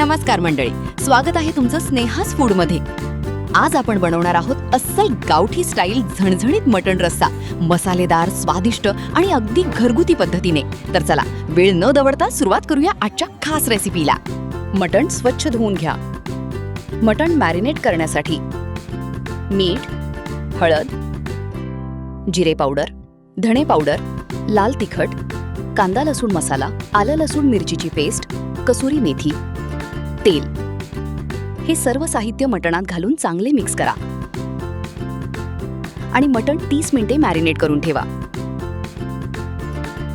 नमस्कार मंडळी, स्वागत आहे तुमचं स्नेहास फूडमध्ये। आज आपण बनवणार आहोत अस्सल गावठी स्टाईल झणझणीत मटण रस्सा, मसालेदार, स्वादिष्ट आणि अगदी घरगुती पद्धतीने। तर चला वेळ न दवडता सुरुवात करूया आजच्या खास रेसिपीला। मटण स्वच्छ धुवून घ्या। मटण मॅरिनेट करण्यासाठी मीठ, हळद, जिरे पावडर, धणे पावडर, लाल तिखट, कांदा लसूण मसाला, आलं लसूण मिरचीची पेस्ट, कसुरी मेथी, तेल हे सर्व साहित्य मटणात घालून चांगले मिक्स करा आणि मटण 30 मिनिटे मॅरिनेट करून ठेवा।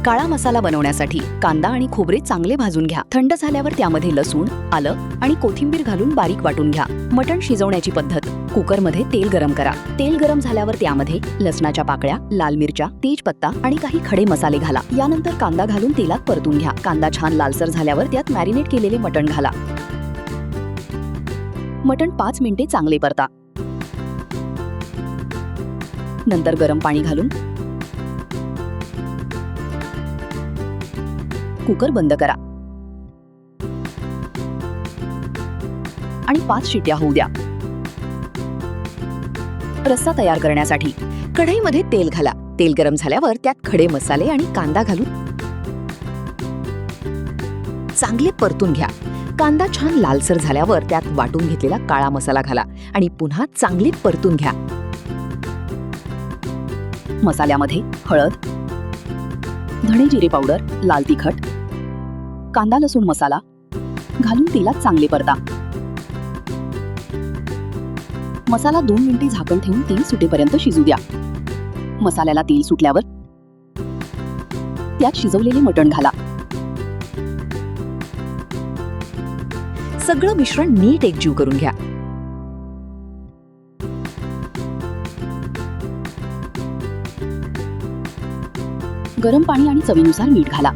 काळा मसाला बनवण्यासाठी कांदा आणि खोबरे चांगले भाजून घ्या। थंड झाल्यावर त्यामध्ये लसूण, आलं आणि कोथिंबीर घालून बारीक वाटून घ्या। मटण शिजवण्याची पद्धत: कुकरमध्ये तेल गरम करा। तेल गरम झाल्यावर त्यामध्ये लसणाच्या पाकळ्या, लाल मिरच्या, तेजपत्ता आणि काही खडे मसाले घाला। यानंतर कांदा घालून तेलात परतून घ्या। कांदा छान लालसर झाल्यावर त्यात मॅरिनेट केलेले मटण घाला। मटण 5 मिनिटे चांगले परता। नंतर गरम पाणी घालून कुकर बंद करा आणि 5 शिट्या होऊ द्या। रस्सा तयार करण्यासाठी कढईमध्ये तेल घाला। तेल गरम झाल्यावर त्यात खडे मसाले आणि कांदा घालून चांगले परतून घ्या। कांदा छान लालसर झाल्यावर त्यात वाटून घेतलेला काळा मसाला घाला आणि पुन्हा चांगले परतून घ्या। मसाल्यामध्ये हळद, धणे जिरे पावडर, लाल तिखट, कांदा लसूण मसाला घालून तेलात चांगले परता। मसाला 2 मिनिटे झाकण ठेवून तेल सुटेपर्यंत शिजू द्या। मसाल्याला तेल सुटल्यावर त्यात शिजवलेले मटण घाला। सगळं मिश्रण नीट एकजीव करून घ्या। गरम पाणी आणि चवीनुसार मीठ घाला।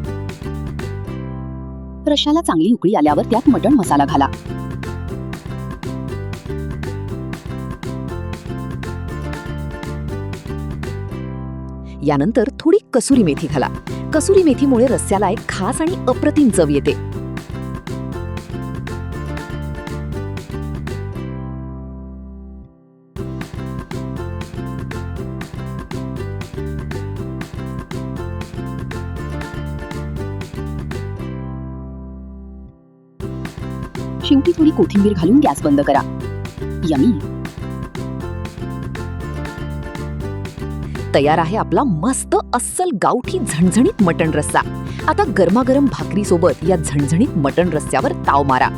रश्श्याला चांगली उकळी आल्यावर त्यात मटण मसाला घाला। यानंतर थोडी कसुरी मेथी घाला। कसुरी मेथीमुळे रस्स्याला एक खास आणि अप्रतिम चव येते। शेवटी थोडी कोथिंबीर घालून गॅस बंद करा। यमी! तयार आहे आपला मस्त अस्सल गावठी झणझणीत मटण रस्सा। आता गरमागरम भाकरी सोबत या झणझणीत मटण रस्स्यावर ताव मारा।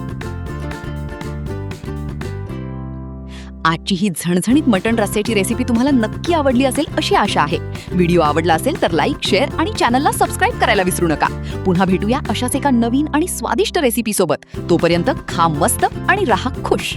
आजची ही झणझणीत मटण रस्स्याची रेसिपी तुम्हाला नक्की आवडली असेल अशी आशा आहे। व्हिडिओ आवडला असेल तर लाईक, शेअर आणि चॅनलला सबस्क्राईब करायला विसरू नका। पुन्हा भेटूया अशाच एका नवीन आणि स्वादिष्ट रेसिपी सोबत। तोपर्यंत खा मस्त आणि राहा खुश।